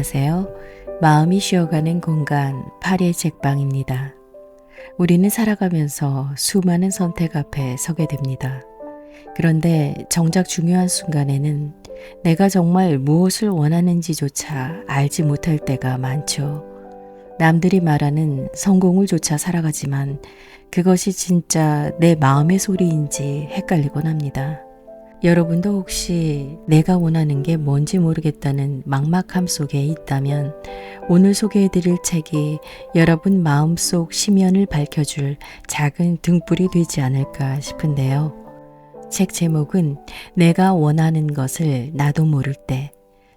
안녕하세요. 마음이 쉬어가는 공간 파리의 책방입니다. 우리는 살아가면서 수많은 선택 앞에 서게 됩니다. 그런데 정작 중요한 순간에는 내가 정말 무엇을 원하는지조차 알지 못할 때가 많죠. 남들이 말하는 성공을 조차 살아가지만 그것이 진짜 내 마음의 소리인지 헷갈리곤 합니다. 여러분도 혹시 내가 원하는 게 뭔지 모르겠다는 막막함 속에 있다면 오늘 소개해드릴 책이 여러분 마음속 심연을 밝혀줄 작은 등불이 되지 않을까 싶은데요. 책 제목은 내가 원하는 것을 나도 모를 때,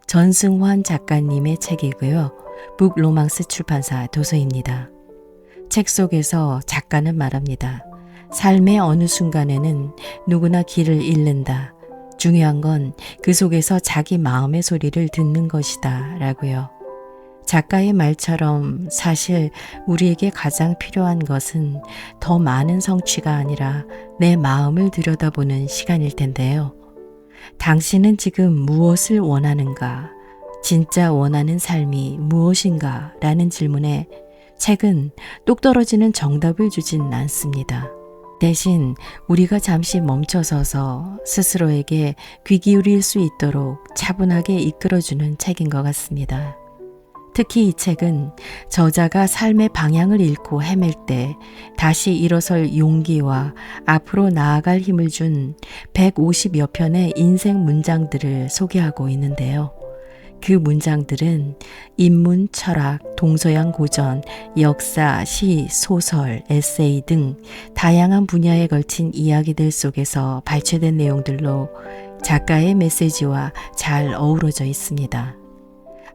전승환 작가님의 책이고요. 북로망스 출판사 도서입니다. 책 속에서 작가는 말합니다. 삶의 어느 순간에는 누구나 길을 잃는다. 중요한 건 그 속에서 자기 마음의 소리를 듣는 것이다 라고요. 작가의 말처럼 사실 우리에게 가장 필요한 것은 더 많은 성취가 아니라 내 마음을 들여다보는 시간일 텐데요. 당신은 지금 무엇을 원하는가? 진짜 원하는 삶이 무엇인가? 라는 질문에 책은 똑 떨어지는 정답을 주진 않습니다. 대신 우리가 잠시 멈춰서서 스스로에게 귀 기울일 수 있도록 차분하게 이끌어주는 책인 것 같습니다. 특히 이 책은 저자가 삶의 방향을 잃고 헤맬 때 다시 일어설 용기와 앞으로 나아갈 힘을 준 150여 편의 인생 문장들을 소개하고 있는데요. 그 문장들은 인문, 철학, 동서양 고전, 역사, 시, 소설, 에세이 등 다양한 분야에 걸친 이야기들 속에서 발췌된 내용들로 작가의 메시지와 잘 어우러져 있습니다.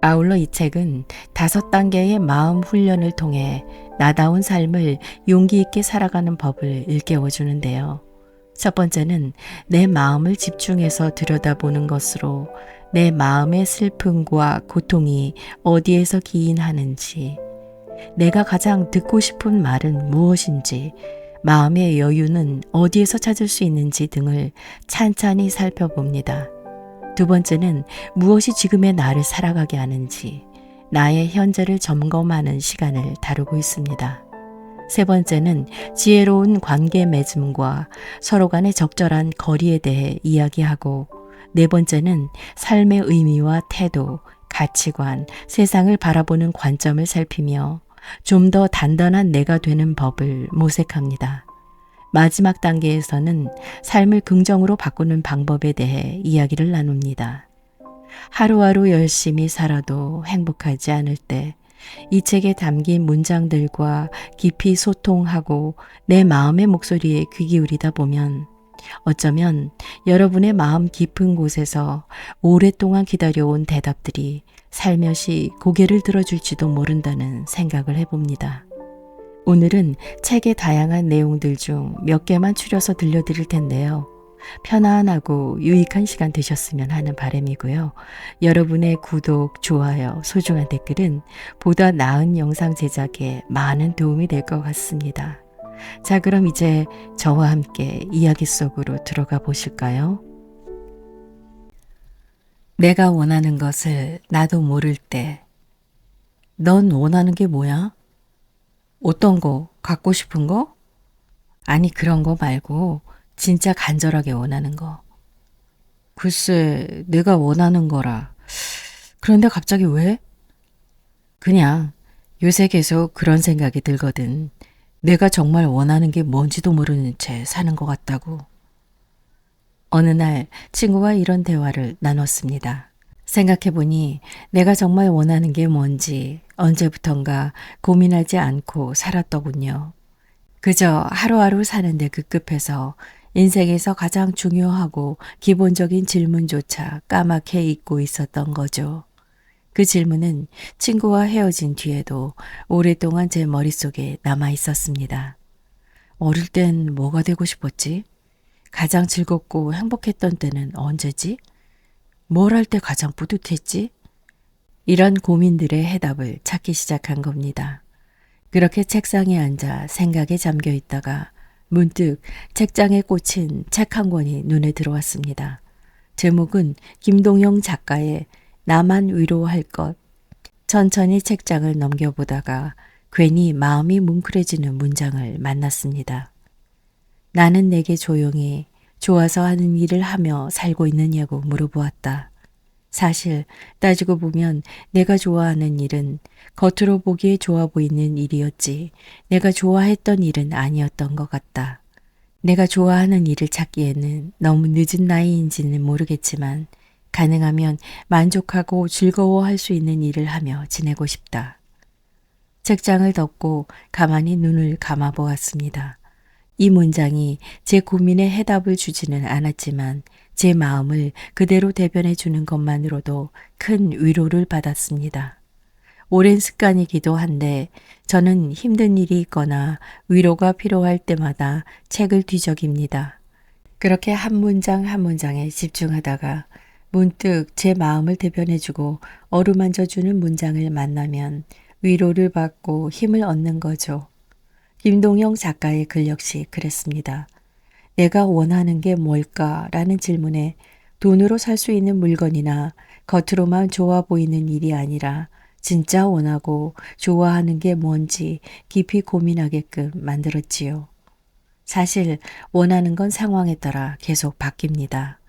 아울러 이 책은 5단계의 마음 훈련을 통해 나다운 삶을 용기 있게 살아가는 법을 일깨워주는데요. 첫 번째는 내 마음을 집중해서 들여다보는 것으로 내 마음의 슬픔과 고통이 어디에서 기인하는지, 내가 가장 듣고 싶은 말은 무엇인지, 마음의 여유는 어디에서 찾을 수 있는지 등을 찬찬히 살펴봅니다. 두 번째는 무엇이 지금의 나를 살아가게 하는지, 나의 현재를 점검하는 시간을 다루고 있습니다. 세 번째는 지혜로운 관계 맺음과 서로 간의 적절한 거리에 대해 이야기하고, 네 번째는 삶의 의미와 태도, 가치관, 세상을 바라보는 관점을 살피며 좀 더 단단한 내가 되는 법을 모색합니다. 마지막 단계에서는 삶을 긍정으로 바꾸는 방법에 대해 이야기를 나눕니다. 하루하루 열심히 살아도 행복하지 않을 때 이 책에 담긴 문장들과 깊이 소통하고 내 마음의 목소리에 귀 기울이다 보면 어쩌면 여러분의 마음 깊은 곳에서 오랫동안 기다려온 대답들이 살며시 고개를 들어줄지도 모른다는 생각을 해봅니다. 오늘은 책의 다양한 내용들 중 몇 개만 추려서 들려드릴 텐데요. 편안하고 유익한 시간 되셨으면 하는 바람이고요. 여러분의 구독, 좋아요, 소중한 댓글은 보다 나은 영상 제작에 많은 도움이 될 것 같습니다. 자, 그럼 이제 저와 함께 이야기 속으로 들어가 보실까요? 내가 원하는 것을 나도 모를 때, 넌 원하는 게 뭐야? 어떤 거? 갖고 싶은 거? 아니, 그런 거 말고 진짜 간절하게 원하는 거. 글쎄, 내가 원하는 거라. 그런데 갑자기 왜? 그냥 요새 계속 그런 생각이 들거든. 내가 정말 원하는 게 뭔지도 모르는 채 사는 것 같다고. 어느 날 친구와 이런 대화를 나눴습니다. 생각해보니 내가 정말 원하는 게 뭔지 언제부턴가 고민하지 않고 살았더군요. 그저 하루하루 사는데 급급해서 인생에서 가장 중요하고 기본적인 질문조차 까맣게 잊고 있었던 거죠. 그 질문은 친구와 헤어진 뒤에도 오랫동안 제 머릿속에 남아 있었습니다. 어릴 땐 뭐가 되고 싶었지? 가장 즐겁고 행복했던 때는 언제지? 뭘 할 때 가장 뿌듯했지? 이런 고민들의 해답을 찾기 시작한 겁니다. 그렇게 책상에 앉아 생각에 잠겨 있다가 문득 책장에 꽂힌 책 한 권이 눈에 들어왔습니다. 제목은 김동영 작가의 나만 위로할 것, 천천히 책장을 넘겨보다가 괜히 마음이 뭉클해지는 문장을 만났습니다. 나는 내게 조용히 좋아서 하는 일을 하며 살고 있느냐고 물어보았다. 사실 따지고 보면 내가 좋아하는 일은 겉으로 보기에 좋아 보이는 일이었지 내가 좋아했던 일은 아니었던 것 같다. 내가 좋아하는 일을 찾기에는 너무 늦은 나이인지는 모르겠지만 가능하면 만족하고 즐거워할 수 있는 일을 하며 지내고 싶다. 책장을 덮고 가만히 눈을 감아보았습니다. 이 문장이 제 고민에 해답을 주지는 않았지만 제 마음을 그대로 대변해 주는 것만으로도 큰 위로를 받았습니다. 오랜 습관이기도 한데 저는 힘든 일이 있거나 위로가 필요할 때마다 책을 뒤적입니다. 그렇게 한 문장 한 문장에 집중하다가 문득 제 마음을 대변해주고 어루만져주는 문장을 만나면 위로를 받고 힘을 얻는 거죠. 김동영 작가의 글 역시 그랬습니다. 내가 원하는 게 뭘까라는 질문에 돈으로 살 수 있는 물건이나 겉으로만 좋아 보이는 일이 아니라 진짜 원하고 좋아하는 게 뭔지 깊이 고민하게끔 만들었지요. 사실 원하는 건 상황에 따라 계속 바뀝니다.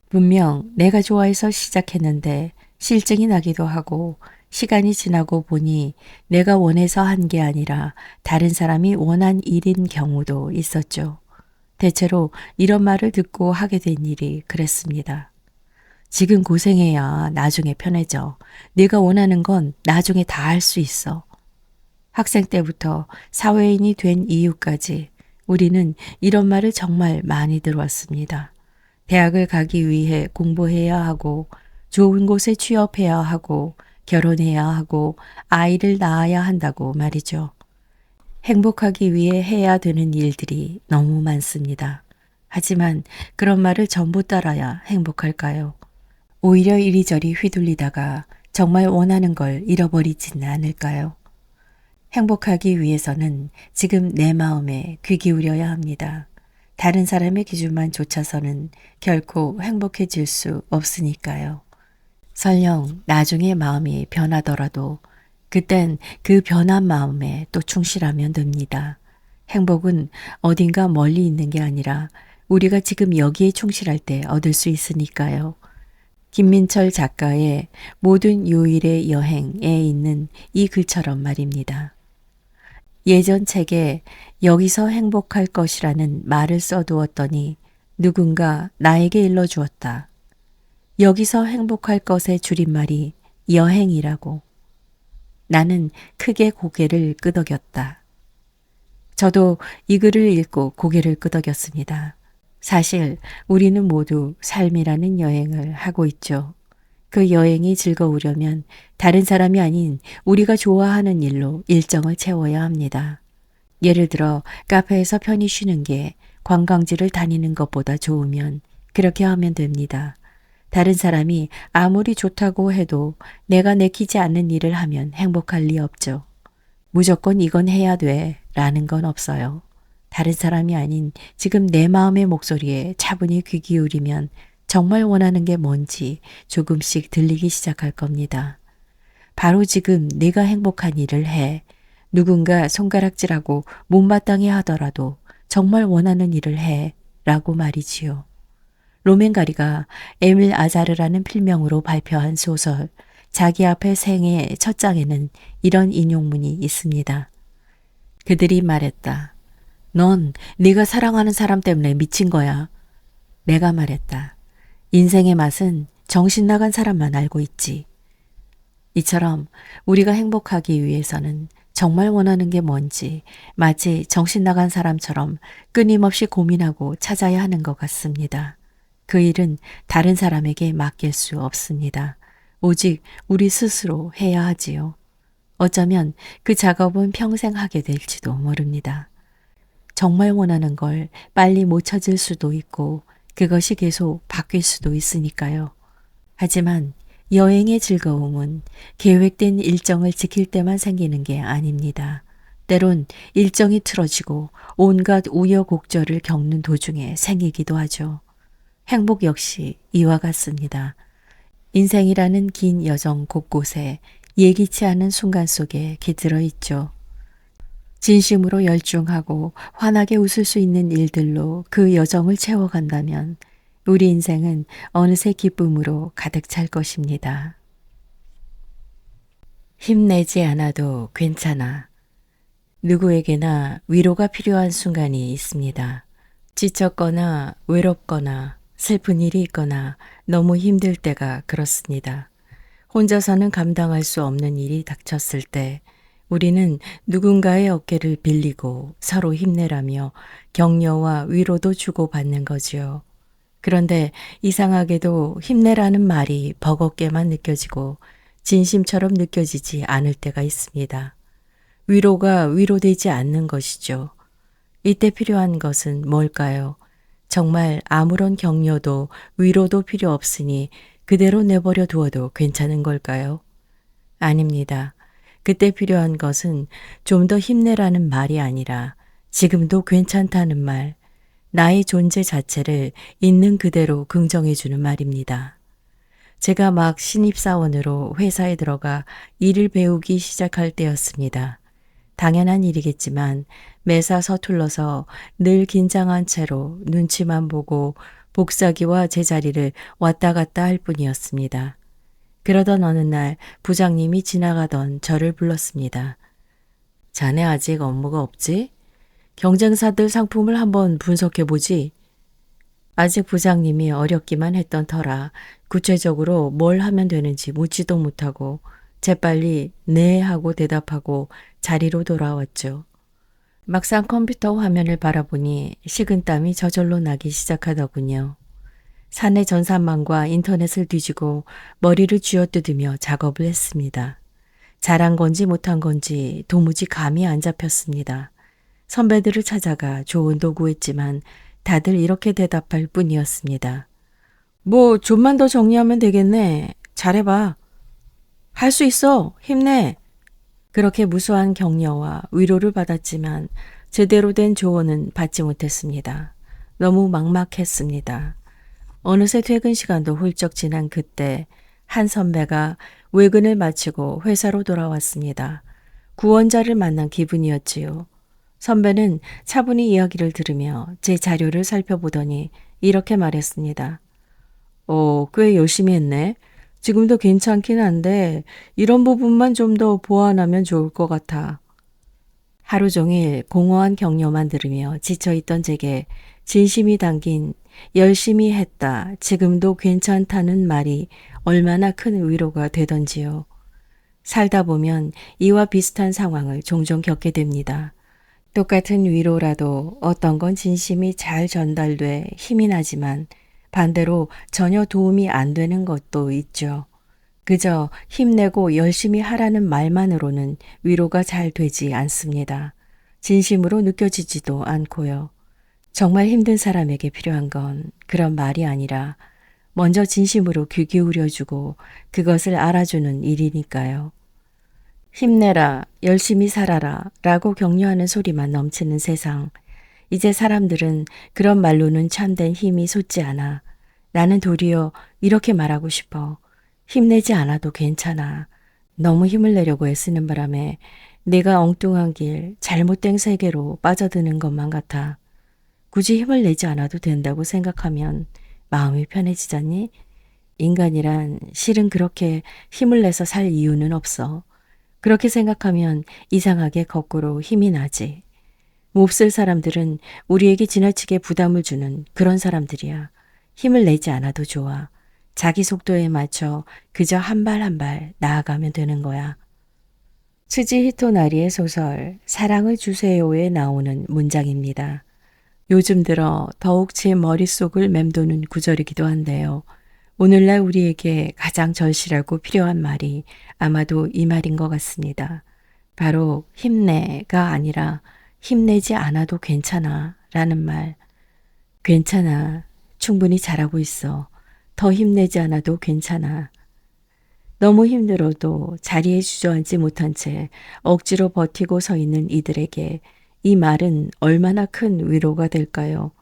분명 내가 좋아해서 시작했는데 실증이 나기도 하고 시간이 지나고 보니 내가 원해서 한 게 아니라 다른 사람이 원한 일인 경우도 있었죠. 대체로 이런 말을 듣고 하게 된 일이 그랬습니다. 지금 고생해야 나중에 편해져. 네가 원하는 건 나중에 다 할 수 있어. 학생 때부터 사회인이 된 이후까지 우리는 이런 말을 정말 많이 들어왔습니다. 대학을 가기 위해 공부해야 하고 좋은 곳에 취업해야 하고 결혼해야 하고 아이를 낳아야 한다고 말이죠. 행복하기 위해 해야 되는 일들이 너무 많습니다. 하지만 그런 말을 전부 따라야 행복할까요? 오히려 이리저리 휘둘리다가 정말 원하는 걸 잃어버리지는 않을까요? 행복하기 위해서는 지금 내 마음에 귀 기울여야 합니다. 다른 사람의 기준만 좇아서는 결코 행복해질 수 없으니까요. 설령 나중에 마음이 변하더라도 그땐 그 변한 마음에 또 충실하면 됩니다. 행복은 어딘가 멀리 있는 게 아니라 우리가 지금 여기에 충실할 때 얻을 수 있으니까요. 김민철 작가의 모든 요일의 여행에 있는 이 글처럼 말입니다. 예전 책에 여기서 행복할 것이라는 말을 써두었더니 누군가 나에게 일러주었다. 여기서 행복할 것의 줄임말이 여행이라고. 나는 크게 고개를 끄덕였다. 저도 이 글을 읽고 고개를 끄덕였습니다. 사실 우리는 모두 삶이라는 여행을 하고 있죠. 그 여행이 즐거우려면 다른 사람이 아닌 우리가 좋아하는 일로 일정을 채워야 합니다. 예를 들어 카페에서 편히 쉬는 게 관광지를 다니는 것보다 좋으면 그렇게 하면 됩니다. 다른 사람이 아무리 좋다고 해도 내가 내키지 않는 일을 하면 행복할 리 없죠. 무조건 이건 해야 돼 라는 건 없어요. 다른 사람이 아닌 지금 내 마음의 목소리에 차분히 귀 기울이면 정말 원하는 게 뭔지 조금씩 들리기 시작할 겁니다. 바로 지금 내가 행복한 일을 해. 누군가 손가락질하고 못마땅해 하더라도 정말 원하는 일을 해 라고 말이지요. 로맨가리가 에밀 아자르라는 필명으로 발표한 소설 자기 앞에 생의 첫 장에는 이런 인용문이 있습니다. 그들이 말했다. 넌 네가 사랑하는 사람 때문에 미친 거야. 내가 말했다. 인생의 맛은 정신 나간 사람만 알고 있지. 이처럼 우리가 행복하기 위해서는 정말 원하는 게 뭔지 마치 정신 나간 사람처럼 끊임없이 고민하고 찾아야 하는 것 같습니다. 그 일은 다른 사람에게 맡길 수 없습니다. 오직 우리 스스로 해야 하지요. 어쩌면 그 작업은 평생 하게 될지도 모릅니다. 정말 원하는 걸 빨리 못 찾을 수도 있고 그것이 계속 바뀔 수도 있으니까요. 하지만 여행의 즐거움은 계획된 일정을 지킬 때만 생기는 게 아닙니다. 때론 일정이 틀어지고 온갖 우여곡절을 겪는 도중에 생기기도 하죠. 행복 역시 이와 같습니다. 인생이라는 긴 여정 곳곳에 예기치 않은 순간 속에 깃들어 있죠. 진심으로 열중하고 환하게 웃을 수 있는 일들로 그 여정을 채워간다면 우리 인생은 어느새 기쁨으로 가득 찰 것입니다. 힘내지 않아도 괜찮아. 누구에게나 위로가 필요한 순간이 있습니다. 지쳤거나 외롭거나 슬픈 일이 있거나 너무 힘들 때가 그렇습니다. 혼자서는 감당할 수 없는 일이 닥쳤을 때 우리는 누군가의 어깨를 빌리고 서로 힘내라며 격려와 위로도 주고받는 거지요. 그런데 이상하게도 힘내라는 말이 버겁게만 느껴지고 진심처럼 느껴지지 않을 때가 있습니다. 위로가 위로되지 않는 것이죠. 이때 필요한 것은 뭘까요? 정말 아무런 격려도 위로도 필요 없으니 그대로 내버려 두어도 괜찮은 걸까요? 아닙니다. 그때 필요한 것은 좀 더 힘내라는 말이 아니라 지금도 괜찮다는 말, 나의 존재 자체를 있는 그대로 긍정해주는 말입니다. 제가 막 신입사원으로 회사에 들어가 일을 배우기 시작할 때였습니다. 당연한 일이겠지만 매사 서툴러서 늘 긴장한 채로 눈치만 보고 복사기와 제자리를 왔다 갔다 할 뿐이었습니다. 그러던 어느 날 부장님이 지나가던 저를 불렀습니다. 자네 아직 업무가 없지? 경쟁사들 상품을 한번 분석해보지. 아직 부장님이 어렵기만 했던 터라 구체적으로 뭘 하면 되는지 묻지도 못하고 재빨리 네 하고 대답하고 자리로 돌아왔죠. 막상 컴퓨터 화면을 바라보니 식은땀이 저절로 나기 시작하더군요. 사내 전산망과 인터넷을 뒤지고 머리를 쥐어뜯으며 작업을 했습니다. 잘한 건지 못한 건지 도무지 감이 안 잡혔습니다. 선배들을 찾아가 조언도 구했지만 다들 이렇게 대답할 뿐이었습니다. 뭐 좀만 더 정리하면 되겠네. 잘해봐. 할 수 있어. 힘내. 그렇게 무수한 격려와 위로를 받았지만 제대로 된 조언은 받지 못했습니다. 너무 막막했습니다. 어느새 퇴근 시간도 훌쩍 지난 그때 한 선배가 외근을 마치고 회사로 돌아왔습니다. 구원자를 만난 기분이었지요. 선배는 차분히 이야기를 들으며 제 자료를 살펴보더니 이렇게 말했습니다. 꽤 열심히 했네. 지금도 괜찮긴 한데 이런 부분만 좀 더 보완하면 좋을 것 같아. 하루 종일 공허한 격려만 들으며 지쳐있던 제게 진심이 담긴 열심히 했다, 지금도 괜찮다는 말이 얼마나 큰 위로가 되던지요. 살다 보면 이와 비슷한 상황을 종종 겪게 됩니다. 똑같은 위로라도 어떤 건 진심이 잘 전달돼 힘이 나지만 반대로 전혀 도움이 안 되는 것도 있죠. 그저 힘내고 열심히 하라는 말만으로는 위로가 잘 되지 않습니다. 진심으로 느껴지지도 않고요. 정말 힘든 사람에게 필요한 건 그런 말이 아니라 먼저 진심으로 귀 기울여주고 그것을 알아주는 일이니까요. 힘내라, 열심히 살아라 라고 격려하는 소리만 넘치는 세상. 이제 사람들은 그런 말로는 참된 힘이 솟지 않아. 나는 도리어 이렇게 말하고 싶어. 힘내지 않아도 괜찮아. 너무 힘을 내려고 애쓰는 바람에 내가 엉뚱한 길, 잘못된 세계로 빠져드는 것만 같아. 굳이 힘을 내지 않아도 된다고 생각하면 마음이 편해지잖니? 인간이란 실은 그렇게 힘을 내서 살 이유는 없어. 그렇게 생각하면 이상하게 거꾸로 힘이 나지. 몹쓸 사람들은 우리에게 지나치게 부담을 주는 그런 사람들이야. 힘을 내지 않아도 좋아. 자기 속도에 맞춰 그저 한 발 한 발 나아가면 되는 거야. 츠지 히토나리의 소설 사랑을 주세요에 나오는 문장입니다. 요즘 들어 더욱 제 머릿속을 맴도는 구절이기도 한데요. 오늘날 우리에게 가장 절실하고 필요한 말이 아마도 이 말인 것 같습니다. 바로 힘내가 아니라 힘내지 않아도 괜찮아 라는 말. 괜찮아. 충분히 잘하고 있어. 더 힘내지 않아도 괜찮아. 너무 힘들어도 자리에 주저앉지 못한 채 억지로 버티고 서 있는 이들에게 이 말은 얼마나 큰 위로가 될까요?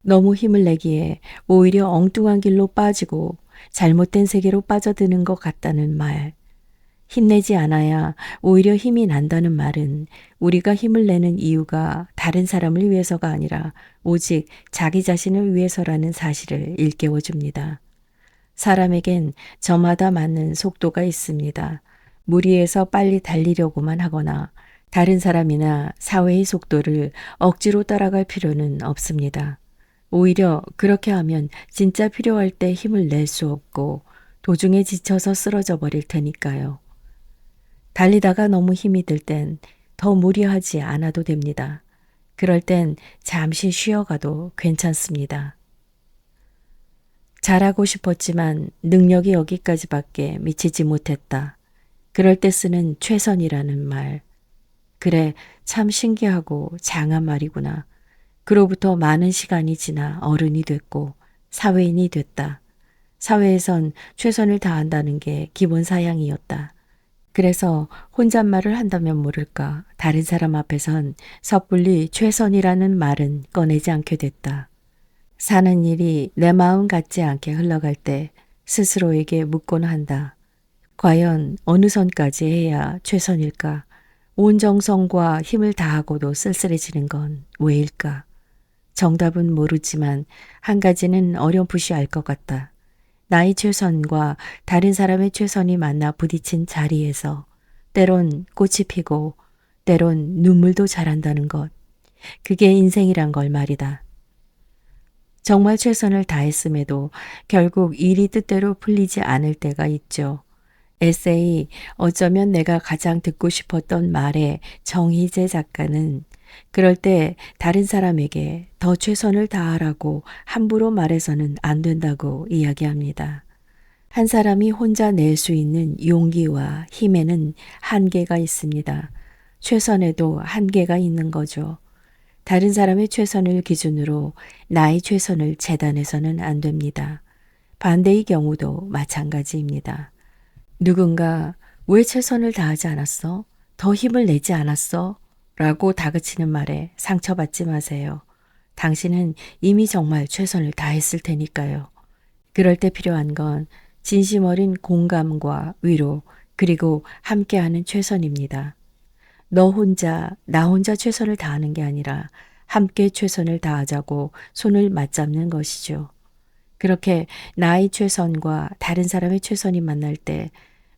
너무 힘을 내기에 오히려 엉뚱한 길로 빠지고 잘못된 세계로 빠져드는 것 같다는 말. 힘내지 않아야 오히려 힘이 난다는 말은 우리가 힘을 내는 이유가 다른 사람을 위해서가 아니라 오직 자기 자신을 위해서라는 사실을 일깨워 줍니다. 사람에겐 저마다 맞는 속도가 있습니다. 무리해서 빨리 달리려고만 하거나 다른 사람이나 사회의 속도를 억지로 따라갈 필요는 없습니다. 오히려 그렇게 하면 진짜 필요할 때 힘을 낼 수 없고 도중에 지쳐서 쓰러져 버릴 테니까요. 달리다가 너무 힘이 들 땐 더 무리하지 않아도 됩니다. 그럴 땐 잠시 쉬어가도 괜찮습니다. 잘하고 싶었지만 능력이 여기까지밖에 미치지 못했다. 그럴 때 쓰는 최선이라는 말. 그래, 참 신기하고 장한 말이구나. 그로부터 많은 시간이 지나 어른이 됐고 사회인이 됐다. 사회에선 최선을 다한다는 게 기본 사양이었다. 그래서 혼잣말을 한다면 모를까 다른 사람 앞에선 섣불리 최선이라는 말은 꺼내지 않게 됐다. 사는 일이 내 마음 같지 않게 흘러갈 때 스스로에게 묻곤 한다. 과연 어느 선까지 해야 최선일까? 온 정성과 힘을 다하고도 쓸쓸해지는 건 왜일까? 정답은 모르지만 한 가지는 어렴풋이 알 것 같다. 나의 최선과 다른 사람의 최선이 만나 부딪힌 자리에서 때론 꽃이 피고 때론 눈물도 자란다는 것. 그게 인생이란 걸 말이다. 정말 최선을 다했음에도 결국 일이 뜻대로 풀리지 않을 때가 있죠. 에세이 어쩌면 내가 가장 듣고 싶었던 말의 정희재 작가는 그럴 때 다른 사람에게 더 최선을 다하라고 함부로 말해서는 안 된다고 이야기합니다. 한 사람이 혼자 낼 수 있는 용기와 힘에는 한계가 있습니다. 최선에도 한계가 있는 거죠. 다른 사람의 최선을 기준으로 나의 최선을 재단해서는 안 됩니다. 반대의 경우도 마찬가지입니다. 누군가 왜 최선을 다하지 않았어? 더 힘을 내지 않았어? 라고 다그치는 말에 상처받지 마세요. 당신은 이미 정말 최선을 다했을 테니까요. 그럴 때 필요한 건 진심 어린 공감과 위로 그리고 함께하는 최선입니다. 너 혼자, 나 혼자 최선을 다하는 게 아니라 함께 최선을 다하자고 손을 맞잡는 것이죠. 그렇게 나의 최선과 다른 사람의 최선이 만날 때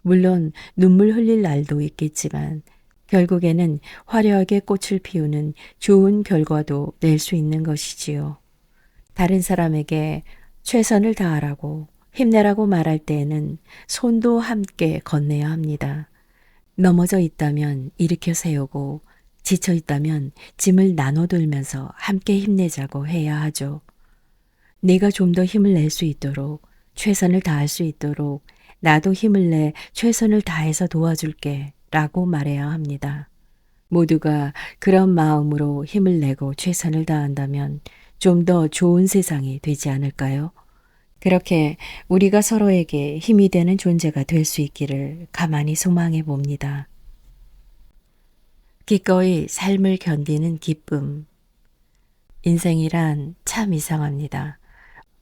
물론 눈물 흘릴 날도 있겠지만 결국에는 화려하게 꽃을 피우는 좋은 결과도 낼 수 있는 것이지요. 다른 사람에게 최선을 다하라고 힘내라고 말할 때에는 손도 함께 건네야 합니다. 넘어져 있다면 일으켜 세우고 지쳐 있다면 짐을 나눠 들면서 함께 힘내자고 해야 하죠. 네가 좀 더 힘을 낼 수 있도록 최선을 다할 수 있도록 나도 힘을 내 최선을 다해서 도와줄게 라고 말해야 합니다. 모두가 그런 마음으로 힘을 내고 최선을 다한다면 좀 더 좋은 세상이 되지 않을까요? 그렇게 우리가 서로에게 힘이 되는 존재가 될 수 있기를 가만히 소망해 봅니다. 기꺼이 삶을 견디는 기쁨. 인생이란 참 이상합니다.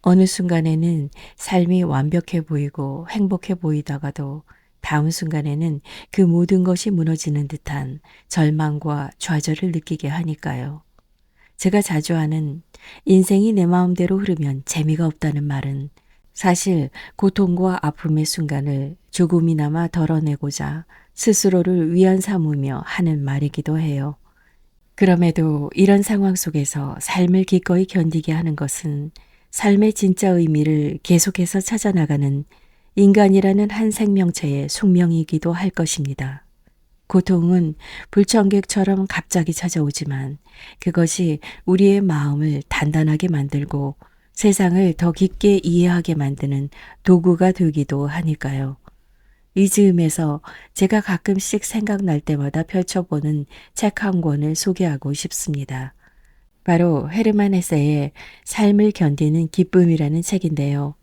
어느 순간에는 삶이 완벽해 보이고 행복해 보이다가도 다음 순간에는 그 모든 것이 무너지는 듯한 절망과 좌절을 느끼게 하니까요. 제가 자주 하는 인생이 내 마음대로 흐르면 재미가 없다는 말은 사실 고통과 아픔의 순간을 조금이나마 덜어내고자 스스로를 위안 삼으며 하는 말이기도 해요. 그럼에도 이런 상황 속에서 삶을 기꺼이 견디게 하는 것은 삶의 진짜 의미를 계속해서 찾아나가는 인간이라는 한 생명체의 숙명이기도 할 것입니다. 고통은 불청객처럼 갑자기 찾아오지만 그것이 우리의 마음을 단단하게 만들고 세상을 더 깊게 이해하게 만드는 도구가 되기도 하니까요. 이 즈음에서 제가 가끔씩 생각날 때마다 펼쳐보는 책 한 권을 소개하고 싶습니다. 바로 헤르만 헤세의 삶을 견디는 기쁨이라는 책인데요.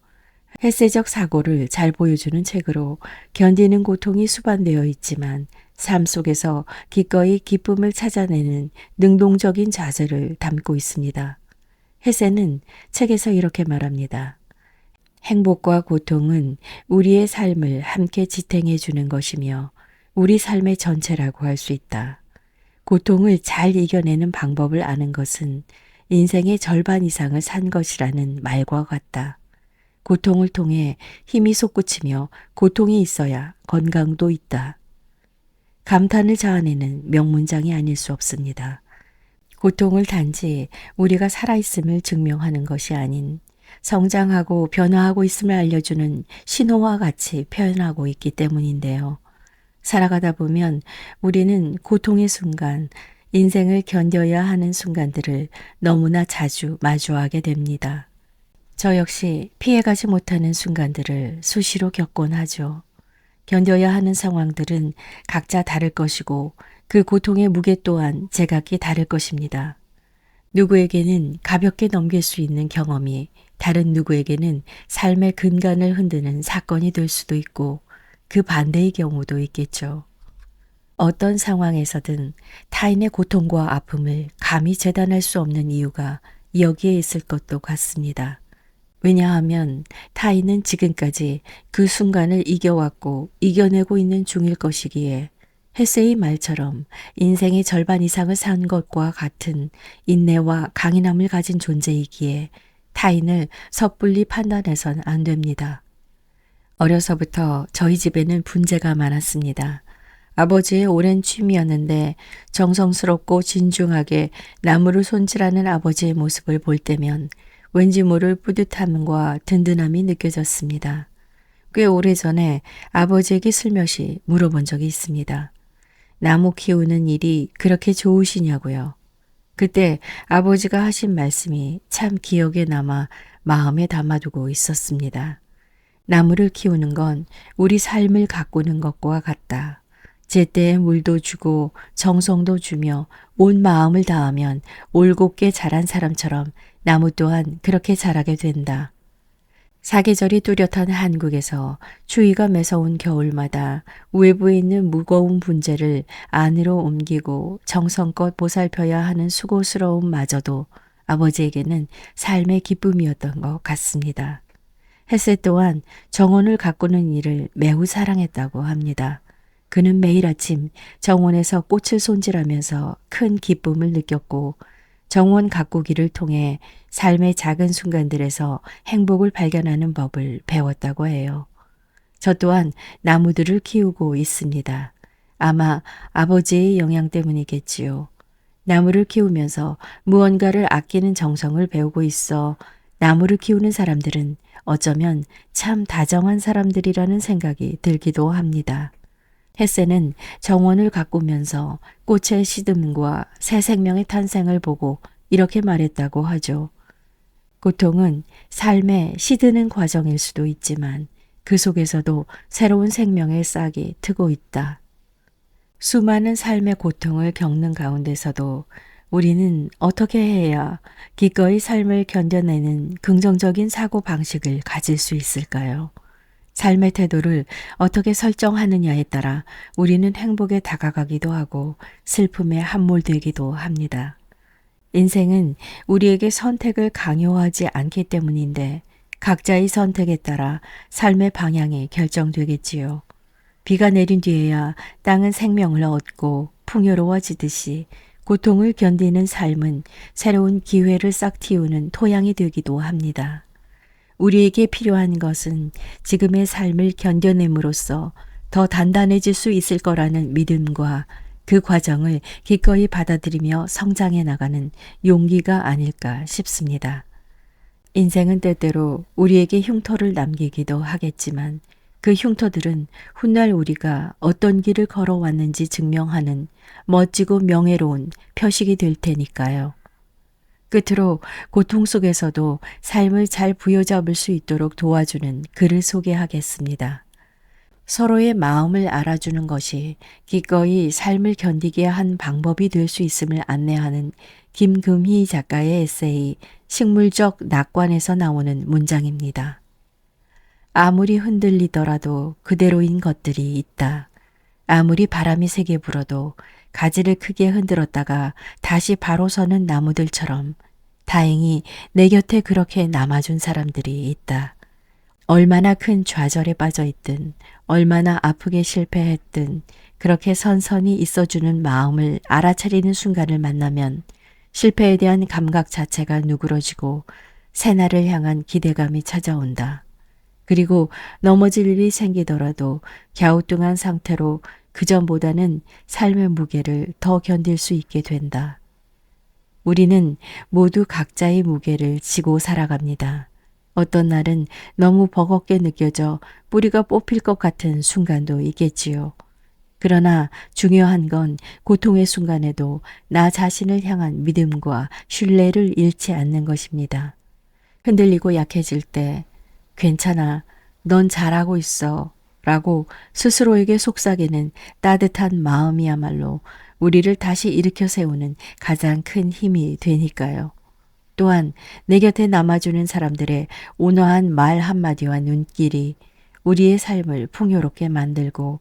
헤세적 사고를 잘 보여주는 책으로 견디는 고통이 수반되어 있지만 삶 속에서 기꺼이 기쁨을 찾아내는 능동적인 자세를 담고 있습니다. 헤세는 책에서 이렇게 말합니다. 행복과 고통은 우리의 삶을 함께 지탱해 주는 것이며 우리 삶의 전체라고 할 수 있다. 고통을 잘 이겨내는 방법을 아는 것은 인생의 절반 이상을 산 것이라는 말과 같다. 고통을 통해 힘이 솟구치며 고통이 있어야 건강도 있다. 감탄을 자아내는 명문장이 아닐 수 없습니다. 고통을 단지 우리가 살아있음을 증명하는 것이 아닌 성장하고 변화하고 있음을 알려주는 신호와 같이 표현하고 있기 때문인데요. 살아가다 보면 우리는 고통의 순간, 인생을 견뎌야 하는 순간들을 너무나 자주 마주하게 됩니다. 저 역시 피해가지 못하는 순간들을 수시로 겪곤 하죠. 견뎌야 하는 상황들은 각자 다를 것이고 그 고통의 무게 또한 제각기 다를 것입니다. 누구에게는 가볍게 넘길 수 있는 경험이 다른 누구에게는 삶의 근간을 흔드는 사건이 될 수도 있고 그 반대의 경우도 있겠죠. 어떤 상황에서든 타인의 고통과 아픔을 감히 재단할 수 없는 이유가 여기에 있을 것도 같습니다. 왜냐하면 타인은 지금까지 그 순간을 이겨왔고 이겨내고 있는 중일 것이기에 헤세의 말처럼 인생의 절반 이상을 산 것과 같은 인내와 강인함을 가진 존재이기에 타인을 섣불리 판단해선 안 됩니다. 어려서부터 저희 집에는 분재가 많았습니다. 아버지의 오랜 취미였는데 정성스럽고 진중하게 나무를 손질하는 아버지의 모습을 볼 때면 왠지 모를 뿌듯함과 든든함이 느껴졌습니다. 꽤 오래전에 아버지에게 슬며시 물어본 적이 있습니다. 나무 키우는 일이 그렇게 좋으시냐고요. 그때 아버지가 하신 말씀이 참 기억에 남아 마음에 담아두고 있었습니다. 나무를 키우는 건 우리 삶을 가꾸는 것과 같다. 제때에 물도 주고 정성도 주며 온 마음을 다하면 올곧게 자란 사람처럼 나무 또한 그렇게 자라게 된다. 사계절이 뚜렷한 한국에서 추위가 매서운 겨울마다 외부에 있는 무거운 분재를 안으로 옮기고 정성껏 보살펴야 하는 수고스러움마저도 아버지에게는 삶의 기쁨이었던 것 같습니다. 햇새 또한 정원을 가꾸는 일을 매우 사랑했다고 합니다. 그는 매일 아침 정원에서 꽃을 손질하면서 큰 기쁨을 느꼈고 정원 가꾸기를 통해 삶의 작은 순간들에서 행복을 발견하는 법을 배웠다고 해요. 저 또한 나무들을 키우고 있습니다. 아마 아버지의 영향 때문이겠지요. 나무를 키우면서 무언가를 아끼는 정성을 배우고 있어 나무를 키우는 사람들은 어쩌면 참 다정한 사람들이라는 생각이 들기도 합니다. 햇새는 정원을 가꾸면서 꽃의 시듬과 새 생명의 탄생을 보고 이렇게 말했다고 하죠. 고통은 삶의 시드는 과정일 수도 있지만 그 속에서도 새로운 생명의 싹이 트고 있다. 수많은 삶의 고통을 겪는 가운데서도 우리는 어떻게 해야 기꺼이 삶을 견뎌내는 긍정적인 사고 방식을 가질 수 있을까요? 삶의 태도를 어떻게 설정하느냐에 따라 우리는 행복에 다가가기도 하고 슬픔에 함몰되기도 합니다. 인생은 우리에게 선택을 강요하지 않기 때문인데 각자의 선택에 따라 삶의 방향이 결정되겠지요. 비가 내린 뒤에야 땅은 생명을 얻고 풍요로워지듯이 고통을 견디는 삶은 새로운 기회를 싹 틔우는 토양이 되기도 합니다. 우리에게 필요한 것은 지금의 삶을 견뎌냄으로써 더 단단해질 수 있을 거라는 믿음과 그 과정을 기꺼이 받아들이며 성장해 나가는 용기가 아닐까 싶습니다. 인생은 때때로 우리에게 흉터를 남기기도 하겠지만 그 흉터들은 훗날 우리가 어떤 길을 걸어왔는지 증명하는 멋지고 명예로운 표식이 될 테니까요. 끝으로 고통 속에서도 삶을 잘 부여잡을 수 있도록 도와주는 글을 소개하겠습니다. 서로의 마음을 알아주는 것이 기꺼이 삶을 견디게 한 방법이 될 수 있음을 안내하는 김금희 작가의 에세이 식물적 낙관에서 나오는 문장입니다. 아무리 흔들리더라도 그대로인 것들이 있다. 아무리 바람이 세게 불어도 가지를 크게 흔들었다가 다시 바로 서는 나무들처럼 다행히 내 곁에 그렇게 남아준 사람들이 있다. 얼마나 큰 좌절에 빠져 있든 얼마나 아프게 실패했든 그렇게 선선히 있어주는 마음을 알아차리는 순간을 만나면 실패에 대한 감각 자체가 누그러지고 새날을 향한 기대감이 찾아온다. 그리고 넘어질 일이 생기더라도 갸우뚱한 상태로 그전보다는 삶의 무게를 더 견딜 수 있게 된다. 우리는 모두 각자의 무게를 지고 살아갑니다. 어떤 날은 너무 버겁게 느껴져 뿌리가 뽑힐 것 같은 순간도 있겠지요. 그러나 중요한 건 고통의 순간에도 나 자신을 향한 믿음과 신뢰를 잃지 않는 것입니다. 흔들리고 약해질 때 괜찮아, 넌 잘하고 있어 라고 스스로에게 속삭이는 따뜻한 마음이야말로 우리를 다시 일으켜 세우는 가장 큰 힘이 되니까요. 또한 내 곁에 남아주는 사람들의 온화한 말 한마디와 눈길이 우리의 삶을 풍요롭게 만들고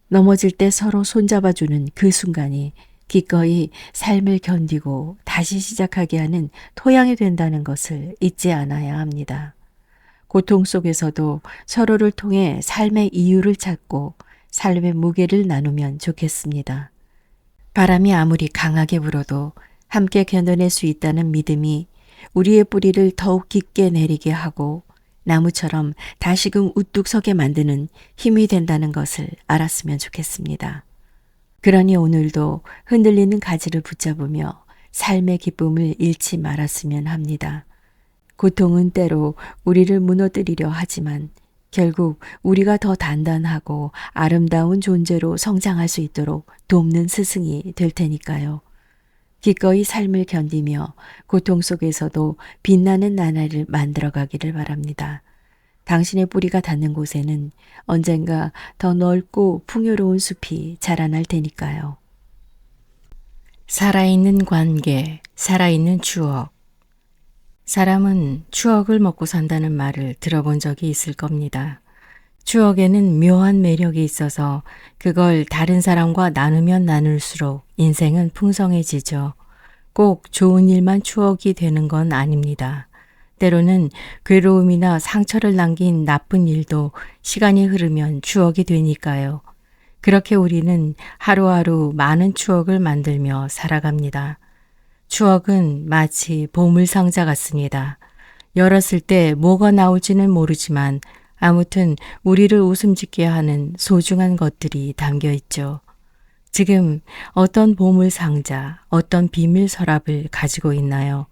넘어질 때 서로 손잡아주는 그 순간이 기꺼이 삶을 견디고 다시 시작하게 하는 토양이 된다는 것을 잊지 않아야 합니다. 고통 속에서도 서로를 통해 삶의 이유를 찾고 삶의 무게를 나누면 좋겠습니다. 바람이 아무리 강하게 불어도 함께 견뎌낼 수 있다는 믿음이 우리의 뿌리를 더욱 깊게 내리게 하고 나무처럼 다시금 우뚝 서게 만드는 힘이 된다는 것을 알았으면 좋겠습니다. 그러니 오늘도 흔들리는 가지를 붙잡으며 삶의 기쁨을 잃지 말았으면 합니다. 고통은 때로 우리를 무너뜨리려 하지만 결국 우리가 더 단단하고 아름다운 존재로 성장할 수 있도록 돕는 스승이 될 테니까요. 기꺼이 삶을 견디며 고통 속에서도 빛나는 나날을 만들어가기를 바랍니다. 당신의 뿌리가 닿는 곳에는 언젠가 더 넓고 풍요로운 숲이 자라날 테니까요. 살아있는 관계, 살아있는 추억. 사람은 추억을 먹고 산다는 말을 들어본 적이 있을 겁니다. 추억에는 묘한 매력이 있어서 그걸 다른 사람과 나누면 나눌수록 인생은 풍성해지죠. 꼭 좋은 일만 추억이 되는 건 아닙니다. 때로는 괴로움이나 상처를 남긴 나쁜 일도 시간이 흐르면 추억이 되니까요. 그렇게 우리는 하루하루 많은 추억을 만들며 살아갑니다. 추억은 마치 보물상자 같습니다. 열었을 때 뭐가 나올지는 모르지만 아무튼 우리를 웃음 짓게 하는 소중한 것들이 담겨 있죠. 지금 어떤 보물상자, 어떤 비밀 서랍을 가지고 있나요?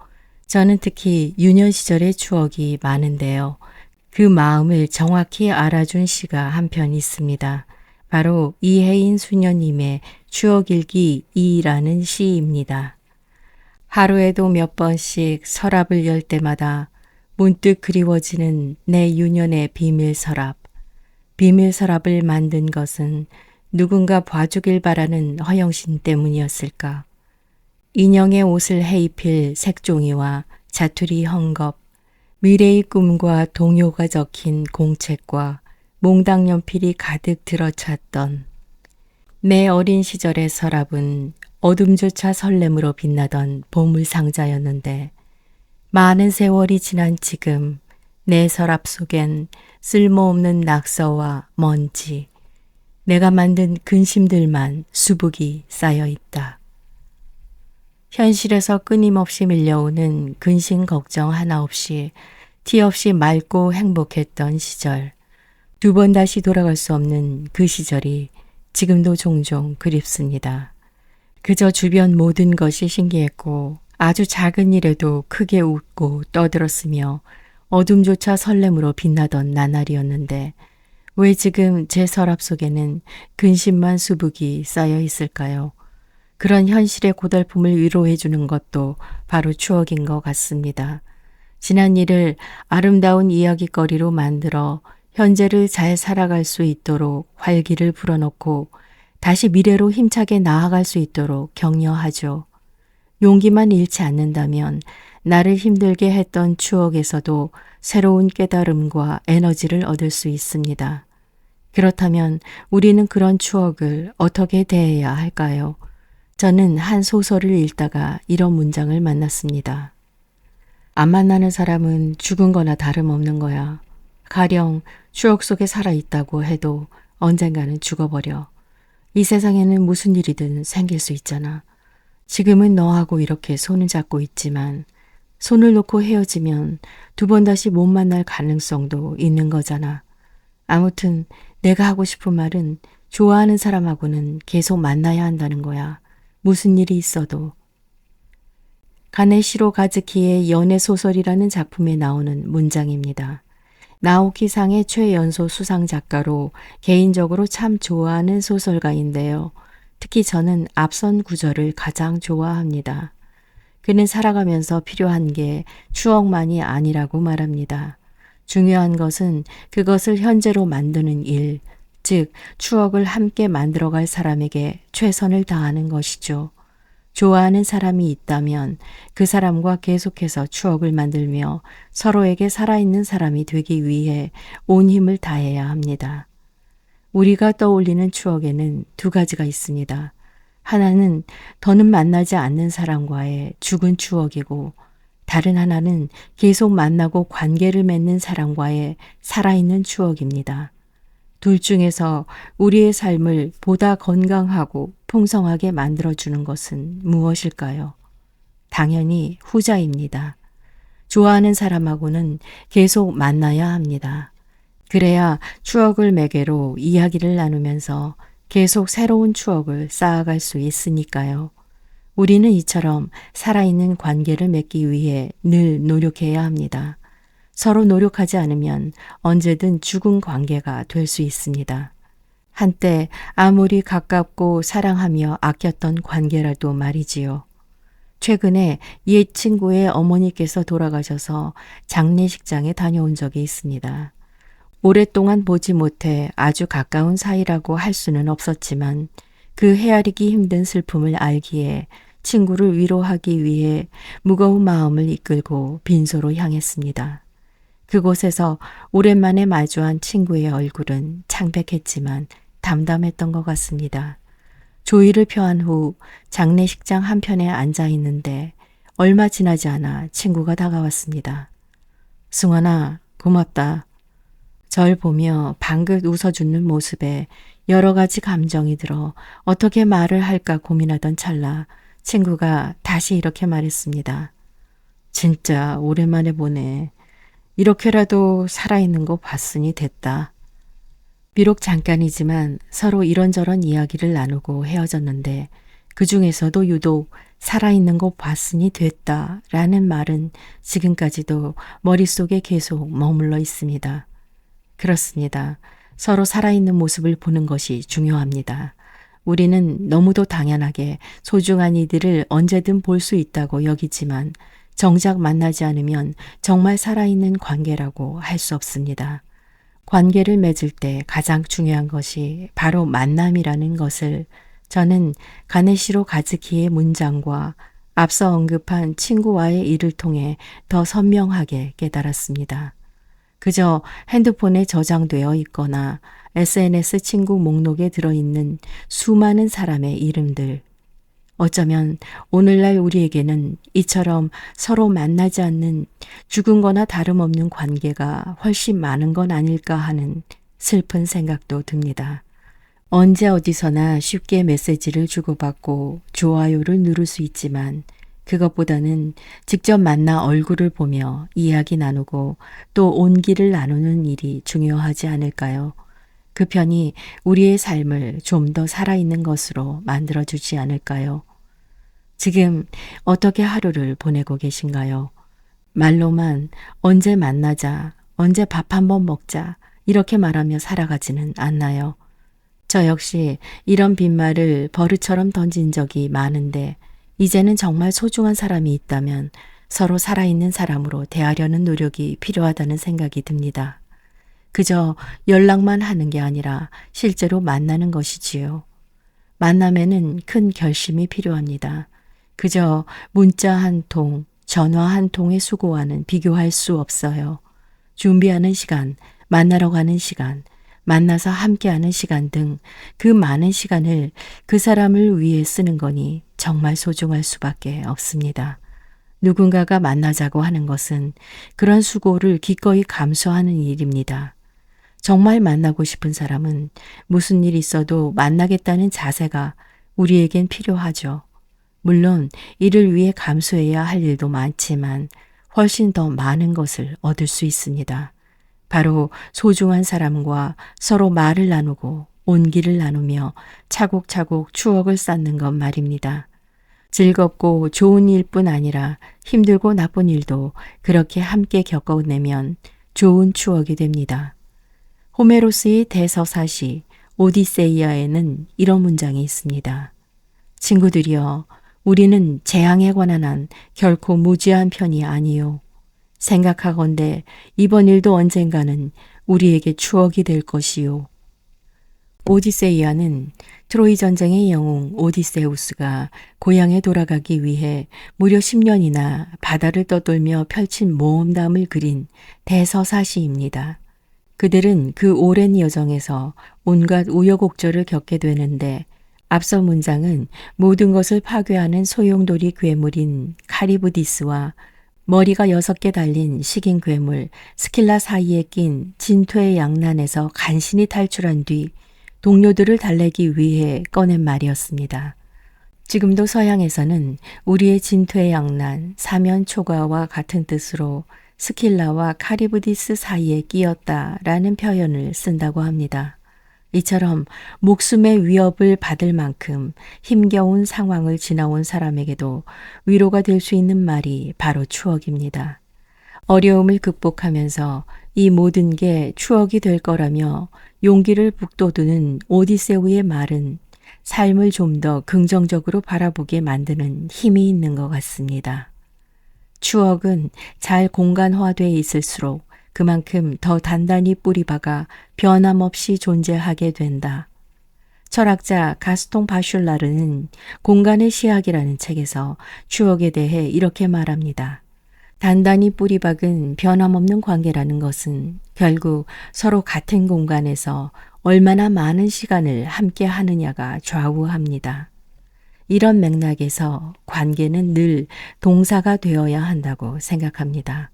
저는 특히 유년 시절의 추억이 많은데요. 그 마음을 정확히 알아준 시가 한 편 있습니다. 바로 이혜인 수녀님의 추억일기 2라는 시입니다. 하루에도 몇 번씩 서랍을 열 때마다 문득 그리워지는 내 유년의 비밀 서랍. 비밀 서랍을 만든 것은 누군가 봐주길 바라는 허영심 때문이었을까. 인형의 옷을 해입힐 색종이와 자투리 헝겊, 미래의 꿈과 동요가 적힌 공책과 몽당 연필이 가득 들어찼던 내 어린 시절의 서랍은 어둠조차 설렘으로 빛나던 보물상자였는데 많은 세월이 지난 지금 내 서랍 속엔 쓸모없는 낙서와 먼지, 내가 만든 근심들만 수북이 쌓여 있다. 현실에서 끊임없이 밀려오는 근심 걱정 하나 없이 티 없이 맑고 행복했던 시절, 두 번 다시 돌아갈 수 없는 그 시절이 지금도 종종 그립습니다. 그저 주변 모든 것이 신기했고 아주 작은 일에도 크게 웃고 떠들었으며 어둠조차 설렘으로 빛나던 나날이었는데 왜 지금 제 서랍 속에는 근심만 수북이 쌓여 있을까요? 그런 현실의 고달픔을 위로해 주는 것도 바로 추억인 것 같습니다. 지난 일을 아름다운 이야기거리로 만들어 현재를 잘 살아갈 수 있도록 활기를 불어넣고 다시 미래로 힘차게 나아갈 수 있도록 격려하죠. 용기만 잃지 않는다면 나를 힘들게 했던 추억에서도 새로운 깨달음과 에너지를 얻을 수 있습니다. 그렇다면 우리는 그런 추억을 어떻게 대해야 할까요? 저는 한 소설을 읽다가 이런 문장을 만났습니다. 안 만나는 사람은 죽은 거나 다름없는 거야. 가령 추억 속에 살아있다고 해도 언젠가는 죽어버려. 이 세상에는 무슨 일이든 생길 수 있잖아. 지금은 너하고 이렇게 손을 잡고 있지만 손을 놓고 헤어지면 두 번 다시 못 만날 가능성도 있는 거잖아. 아무튼 내가 하고 싶은 말은 좋아하는 사람하고는 계속 만나야 한다는 거야. 무슨 일이 있어도. 가네시로 가즈키의 연애소설이라는 작품에 나오는 문장입니다. 나오키상의 최연소 수상 작가로 개인적으로 참 좋아하는 소설가인데요. 특히 저는 앞선 구절을 가장 좋아합니다. 그는 살아가면서 필요한 게 추억만이 아니라고 말합니다. 중요한 것은 그것을 현재로 만드는 일, 즉 추억을 함께 만들어갈 사람에게 최선을 다하는 것이죠. 좋아하는 사람이 있다면 그 사람과 계속해서 추억을 만들며 서로에게 살아있는 사람이 되기 위해 온 힘을 다해야 합니다. 우리가 떠올리는 추억에는 두 가지가 있습니다. 하나는 더는 만나지 않는 사람과의 죽은 추억이고 다른 하나는 계속 만나고 관계를 맺는 사람과의 살아있는 추억입니다. 둘 중에서 우리의 삶을 보다 건강하고 풍성하게 만들어주는 것은 무엇일까요? 당연히 후자입니다. 좋아하는 사람하고는 계속 만나야 합니다. 그래야 추억을 매개로 이야기를 나누면서 계속 새로운 추억을 쌓아갈 수 있으니까요. 우리는 이처럼 살아있는 관계를 맺기 위해 늘 노력해야 합니다. 서로 노력하지 않으면 언제든 죽은 관계가 될 수 있습니다. 한때 아무리 가깝고 사랑하며 아꼈던 관계라도 말이지요. 최근에 옛 친구의 어머니께서 돌아가셔서 장례식장에 다녀온 적이 있습니다. 오랫동안 보지 못해 아주 가까운 사이라고 할 수는 없었지만 그 헤아리기 힘든 슬픔을 알기에 친구를 위로하기 위해 무거운 마음을 이끌고 빈소로 향했습니다. 그곳에서 오랜만에 마주한 친구의 얼굴은 창백했지만 담담했던 것 같습니다. 조의를 표한 후 장례식장 한편에 앉아 있는데 얼마 지나지 않아 친구가 다가왔습니다. 승환아, 고맙다. 절 보며 방긋 웃어주는 모습에 여러 가지 감정이 들어 어떻게 말을 할까 고민하던 찰나 친구가 다시 이렇게 말했습니다. 진짜 오랜만에 보네. 이렇게라도 살아있는 거 봤으니 됐다. 비록 잠깐이지만 서로 이런저런 이야기를 나누고 헤어졌는데 그 중에서도 유독 살아있는 거 봤으니 됐다 라는 말은 지금까지도 머릿속에 계속 머물러 있습니다. 그렇습니다. 서로 살아있는 모습을 보는 것이 중요합니다. 우리는 너무도 당연하게 소중한 이들을 언제든 볼 수 있다고 여기지만 정작 만나지 않으면 정말 살아있는 관계라고 할 수 없습니다. 관계를 맺을 때 가장 중요한 것이 바로 만남이라는 것을 저는 가네시로 가즈키의 문장과 앞서 언급한 친구와의 일을 통해 더 선명하게 깨달았습니다. 그저 핸드폰에 저장되어 있거나 SNS 친구 목록에 들어있는 수많은 사람의 이름들. 어쩌면 오늘날 우리에게는 이처럼 서로 만나지 않는 죽은 거나 다름없는 관계가 훨씬 많은 건 아닐까 하는 슬픈 생각도 듭니다. 언제 어디서나 쉽게 메시지를 주고받고 좋아요를 누를 수 있지만 그것보다는 직접 만나 얼굴을 보며 이야기 나누고 또 온기를 나누는 일이 중요하지 않을까요? 그 편이 우리의 삶을 좀 더 살아있는 것으로 만들어주지 않을까요? 지금 어떻게 하루를 보내고 계신가요? 말로만 언제 만나자, 언제 밥 한번 먹자 이렇게 말하며 살아가지는 않나요? 저 역시 이런 빈말을 버릇처럼 던진 적이 많은데 이제는 정말 소중한 사람이 있다면 서로 살아있는 사람으로 대하려는 노력이 필요하다는 생각이 듭니다. 그저 연락만 하는 게 아니라 실제로 만나는 것이지요. 만남에는 큰 결심이 필요합니다. 그저 문자 한 통, 전화 한 통의 수고와는 비교할 수 없어요. 준비하는 시간, 만나러 가는 시간, 만나서 함께하는 시간 등 그 많은 시간을 그 사람을 위해 쓰는 거니 정말 소중할 수밖에 없습니다. 누군가가 만나자고 하는 것은 그런 수고를 기꺼이 감수하는 일입니다. 정말 만나고 싶은 사람은 무슨 일 있어도 만나겠다는 자세가 우리에겐 필요하죠. 물론 이를 위해 감수해야 할 일도 많지만 훨씬 더 많은 것을 얻을 수 있습니다. 바로 소중한 사람과 서로 말을 나누고 온기를 나누며 차곡차곡 추억을 쌓는 것 말입니다. 즐겁고 좋은 일뿐 아니라 힘들고 나쁜 일도 그렇게 함께 겪어내면 좋은 추억이 됩니다. 호메로스의 대서사시 오디세이아에는 이런 문장이 있습니다. 친구들이여, 우리는 재앙에 관한 한 결코 무지한 편이 아니요. 생각하건대 이번 일도 언젠가는 우리에게 추억이 될 것이요. 오디세이아는 트로이 전쟁의 영웅 오디세우스가 고향에 돌아가기 위해 무려 10년이나 바다를 떠돌며 펼친 모험담을 그린 대서사시입니다. 그들은 그 오랜 여정에서 온갖 우여곡절을 겪게 되는데 앞서 문장은 모든 것을 파괴하는 소용돌이 괴물인 카리브디스와 머리가 6개 달린 식인 괴물 스킬라 사이에 낀 진퇴의 양난에서 간신히 탈출한 뒤 동료들을 달래기 위해 꺼낸 말이었습니다. 지금도 서양에서는 우리의 진퇴의 양난, 사면 초과와 같은 뜻으로 스킬라와 카리브디스 사이에 끼었다라는 표현을 쓴다고 합니다. 이처럼 목숨의 위협을 받을 만큼 힘겨운 상황을 지나온 사람에게도 위로가 될 수 있는 말이 바로 추억입니다. 어려움을 극복하면서 이 모든 게 추억이 될 거라며 용기를 북돋우는 오디세우의 말은 삶을 좀 더 긍정적으로 바라보게 만드는 힘이 있는 것 같습니다. 추억은 잘 공간화되어 있을수록 그만큼 더 단단히 뿌리박아 변함없이 존재하게 된다. 철학자 가스통 바슐라르는 공간의 시학이라는 책에서 추억에 대해 이렇게 말합니다. 단단히 뿌리박은 변함없는 관계라는 것은 결국 서로 같은 공간에서 얼마나 많은 시간을 함께 하느냐가 좌우합니다. 이런 맥락에서 관계는 늘 동사가 되어야 한다고 생각합니다.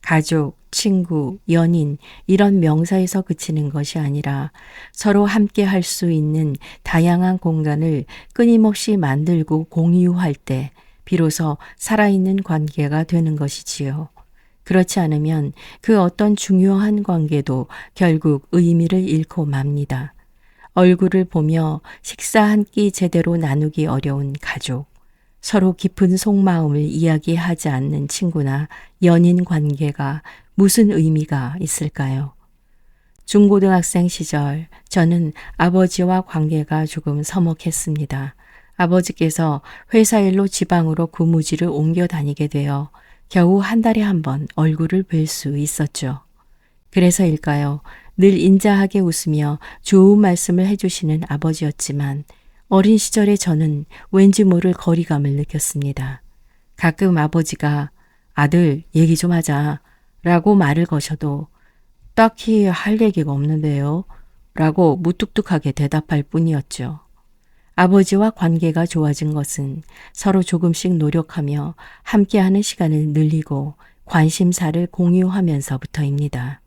가족, 친구, 연인 이런 명사에서 그치는 것이 아니라 서로 함께 할 수 있는 다양한 공간을 끊임없이 만들고 공유할 때 비로소 살아있는 관계가 되는 것이지요. 그렇지 않으면 그 어떤 중요한 관계도 결국 의미를 잃고 맙니다. 얼굴을 보며 식사 한 끼 제대로 나누기 어려운 가족, 서로 깊은 속마음을 이야기하지 않는 친구나 연인 관계가 무슨 의미가 있을까요? 중고등학생 시절 저는 아버지와 관계가 조금 서먹했습니다. 아버지께서 회사 일로 지방으로 근무지를 옮겨 다니게 되어 겨우 한 달에 한 번 얼굴을 뵐 수 있었죠. 그래서일까요? 늘 인자하게 웃으며 좋은 말씀을 해주시는 아버지였지만 어린 시절에 저는 왠지 모를 거리감을 느꼈습니다. 가끔 아버지가 아들 얘기 좀 하자 라고 말을 거셔도 딱히 할 얘기가 없는데요 라고 무뚝뚝하게 대답할 뿐이었죠. 아버지와 관계가 좋아진 것은 서로 조금씩 노력하며 함께하는 시간을 늘리고 관심사를 공유하면서부터입니다.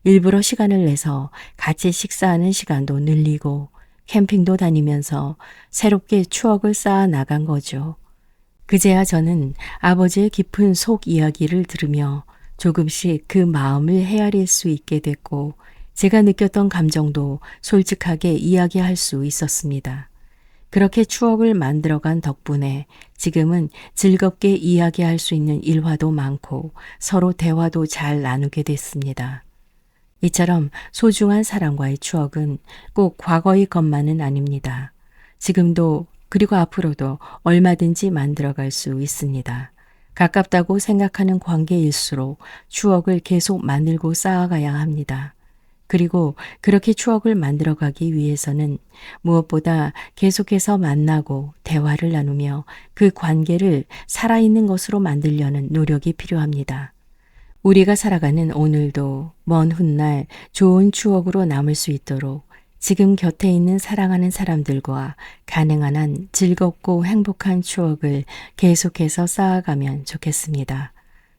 일부러 시간을 내서 같이 식사하는 시간도 늘리고 캠핑도 다니면서 새롭게 추억을 쌓아 나간 거죠. 그제야 저는 아버지의 깊은 속 이야기를 들으며 조금씩 그 마음을 헤아릴 수 있게 됐고 제가 느꼈던 감정도 솔직하게 이야기할 수 있었습니다. 그렇게 추억을 만들어간 덕분에 지금은 즐겁게 이야기할 수 있는 일화도 많고 서로 대화도 잘 나누게 됐습니다. 이처럼 소중한 사람과의 추억은 꼭 과거의 것만은 아닙니다. 지금도 그리고 앞으로도 얼마든지 만들어갈 수 있습니다. 가깝다고 생각하는 관계일수록 추억을 계속 만들고 쌓아가야 합니다. 그리고 그렇게 추억을 만들어가기 위해서는 무엇보다 계속해서 만나고 대화를 나누며 그 관계를 살아있는 것으로 만들려는 노력이 필요합니다. 우리가 살아가는 오늘도 먼 훗날 좋은 추억으로 남을 수 있도록 지금 곁에 있는 사랑하는 사람들과 가능한 한 즐겁고 행복한 추억을 계속해서 쌓아가면 좋겠습니다.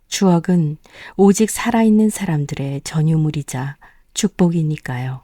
추억은 오직 살아있는 사람들의 전유물이자 축복이니까요.